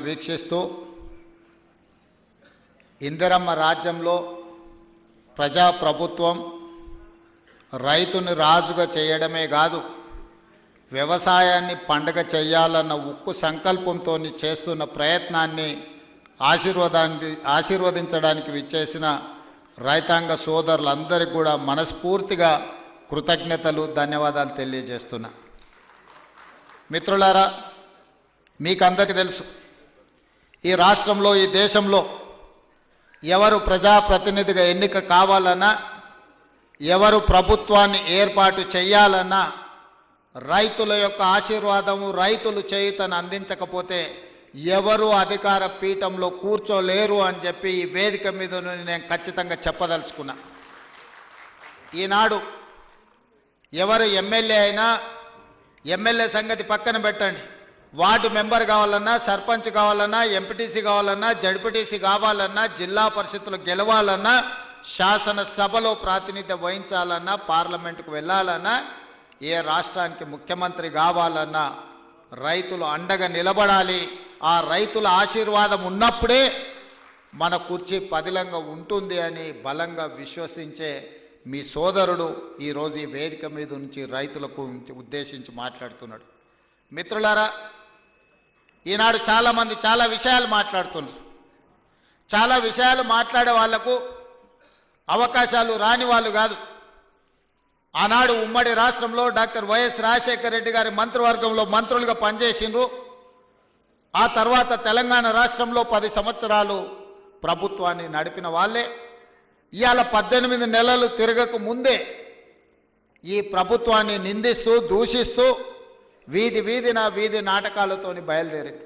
వీక్షిస్తూ ఇందిరమ్మ రాజ్యంలో ప్రజాప్రభుత్వం రైతుని రాజుగా చేయడమే కాదు, వ్యవసాయాన్ని పండగ చేయాలన్న ఉక్కు సంకల్పంతో చేస్తున్న ప్రయత్నాన్ని ఆశీర్వదించడానికి విచ్చేసిన రైతాంగ సోదరులందరికీ కూడా మనస్ఫూర్తిగా కృతజ్ఞతలు, ధన్యవాదాలు తెలియజేస్తున్నా. మిత్రులారా, మీకందరికీ తెలుసు, ఈ రాష్ట్రంలో, ఈ దేశంలో ఎవరు ప్రజాప్రతినిధిగా ఎన్నిక కావాలన్నా, ఎవరు ప్రభుత్వాన్ని ఏర్పాటు చేయాలన్నా రైతుల యొక్క ఆశీర్వాదము, రైతులు చేయుతను అందించకపోతే ఎవరు అధికార పీఠంలో కూర్చోలేరు అని చెప్పి ఈ వేదిక మీద నేను ఖచ్చితంగా చెప్పదలుచుకున్నా. ఈనాడు ఎవరు ఎమ్మెల్యే అయినా, ఎమ్మెల్యే సంగతి పక్కన పెట్టండి, వార్డు మెంబర్ కావాలన్నా, సర్పంచ్ కావాలన్నా, ఎంపీటీసీ కావాలన్నా, జడ్పీటీసీ కావాలన్నా, జిల్లా పరిషత్తులు గెలవాలన్నా, శాసనసభలో ప్రాతినిధ్యం వహించాలన్నా, పార్లమెంటుకు వెళ్ళాలన్నా, ఏ రాష్ట్రానికి ముఖ్యమంత్రి కావాలన్నా రైతులు అండగా నిలబడాలి. ఆ రైతుల ఆశీర్వాదం ఉన్నప్పుడే మన కుర్చీ పదిలంగా ఉంటుంది అని బలంగా విశ్వసించే మీ సోదరుడు ఈరోజు ఈ వేదిక మీద నుంచి రైతులకు ఉద్దేశించి మాట్లాడుతున్నాడు. మిత్రులారా, ఈనాడు చాలామంది చాలా విషయాలు మాట్లాడుతున్నారు. చాలా విషయాలు మాట్లాడే వాళ్లకు అవకాశాలు రాని వాళ్ళు కాదు. ఆనాడు ఉమ్మడి రాష్ట్రంలో డాక్టర్ వైఎస్ రాజశేఖర రెడ్డి గారి మంత్రివర్గంలో మంత్రులుగా పనిచేసిండ్రు. ఆ తర్వాత తెలంగాణ రాష్ట్రంలో 10 సంవత్సరాలు ప్రభుత్వాన్ని నడిపిన వాళ్ళే ఇవాళ 18 నెలలు తిరగక ముందే ఈ ప్రభుత్వాన్ని నిందిస్తూ, దూషిస్తూ వీధి నాటకాలతోని బయలుదేరారు.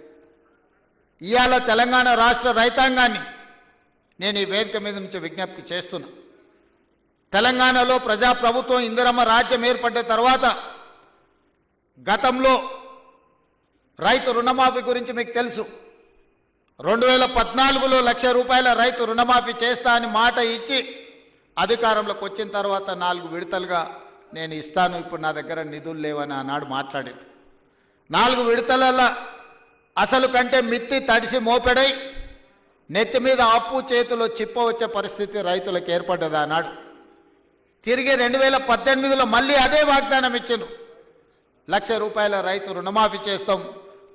ఇవాళ తెలంగాణ రాష్ట్ర రైతాంగాన్ని నేను ఈ వేదిక మీద నుంచి విజ్ఞప్తి చేస్తున్నా. తెలంగాణలో ప్రజాప్రభుత్వం, ఇందిరమ్మ రాజ్యం ఏర్పడ్డ తర్వాత గతంలో రైతు రుణమాఫీ గురించి మీకు తెలుసు. 2014లో ₹1,00,000 రైతు రుణమాఫీ చేస్తా అని మాట ఇచ్చి అధికారంలోకి వచ్చిన తర్వాత 4 విడతలుగా నేను ఇస్తాను, ఇప్పుడు నా దగ్గర నిధులు లేవని ఆనాడు మాట్లాడేది. 4 విడతల అసలు కంటే మిత్తి తడిసి మోపెడై నెత్తి మీద అప్పు, చేతిలో చిప్ప వచ్చే పరిస్థితి రైతులకు ఏర్పడ్డది ఆనాడు. తిరిగి 2018లో మళ్ళీ అదే వాగ్దానం ఇచ్చాను, ₹1,00,000 రైతు రుణమాఫీ చేస్తాం.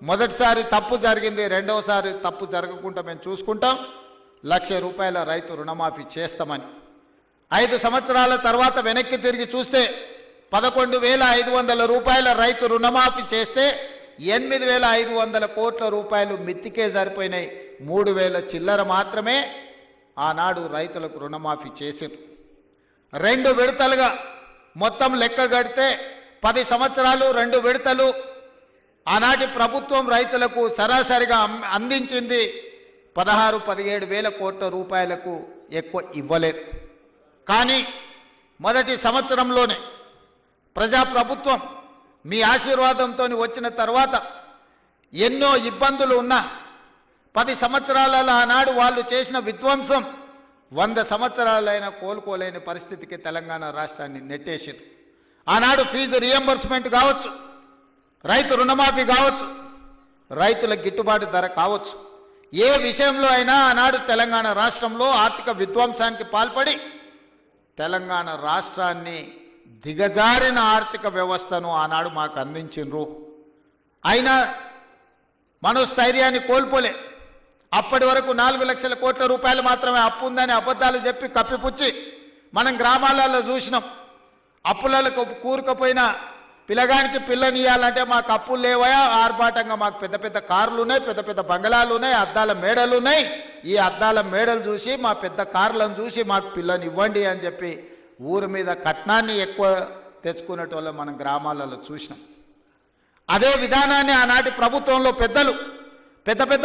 మొదటిసారి తప్పు జరిగింది, రెండవసారి తప్పు జరగకుండా మేము చూసుకుంటాం, ₹1,00,000 రైతు రుణమాఫీ చేస్తామని. 5 సంవత్సరాల తర్వాత వెనక్కి తిరిగి చూస్తే ₹11,500 రైతు రుణమాఫీ చేస్తే 8,500 కోట్ల రూపాయలు మిత్తికే సరిపోయినాయి. 3,000 చిల్లర మాత్రమే ఆనాడు రైతులకు రుణమాఫీ చేసింది. 2 విడతలుగా మొత్తం లెక్క కడితే 10 సంవత్సరాలు 2 విడతలు ఆనాటి ప్రభుత్వం రైతులకు సరాసరిగా అందించింది 16-17 వేల కోట్ల రూపాయలకు ఎక్కువ ఇవ్వలేదు. కానీ మొదటి సంవత్సరంలోనే ప్రజాప్రభుత్వం మీ ఆశీర్వాదంతో వచ్చిన తర్వాత ఎన్నో ఇబ్బందులు ఉన్నా 10 సంవత్సరాలలో ఆనాడు వాళ్ళు చేసిన విధ్వంసం 100 సంవత్సరాలైనా కోలుకోలేని పరిస్థితికి తెలంగాణ రాష్ట్రాన్ని నెట్టేసింది. ఆనాడు ఫీజు రియంబర్స్మెంట్ కావచ్చు, రైతు రుణమాఫీ కావచ్చు, రైతుల గిట్టుబాటు ధర కావచ్చు, ఏ విషయంలో అయినా ఆనాడు తెలంగాణ రాష్ట్రంలో ఆర్థిక విధ్వంసానికి పాల్పడి తెలంగాణ రాష్ట్రాన్ని దిగజారిన ఆర్థిక వ్యవస్థను ఆనాడు మాకు అందించిండ్రు. అయినా మనోస్థైర్యాన్ని కోల్పోలే. అప్పటి వరకు 4 లక్షల కోట్ల రూపాయలు మాత్రమే అప్పు ఉందని అబద్ధాలు చెప్పి కప్పిపుచ్చి మనం గ్రామాలలో చూసినాం. అప్పులకు కూరుకుపోయిన పిల్లగానికి పిల్లనియాలంటే మాకు అప్పులు లేవయా, ఆర్భాటంగా మాకు పెద్ద పెద్ద కార్లు ఉన్నాయి, పెద్ద పెద్ద బంగళాలు ఉన్నాయి, అద్దాల మేడలు ఉన్నాయి. ఈ అద్దాల మేడలు చూసి, మా పెద్ద కార్లను చూసి మాకు పిల్లని ఇవ్వండి అని చెప్పి ఊరి మీద కట్నాన్ని ఎక్కువ తెచ్చుకునేటోళ్ళ మనం గ్రామాలలో చూసినాం. అదే విధానాన్ని ఆనాటి ప్రభుత్వంలో పెద్దలు పెద్ద పెద్ద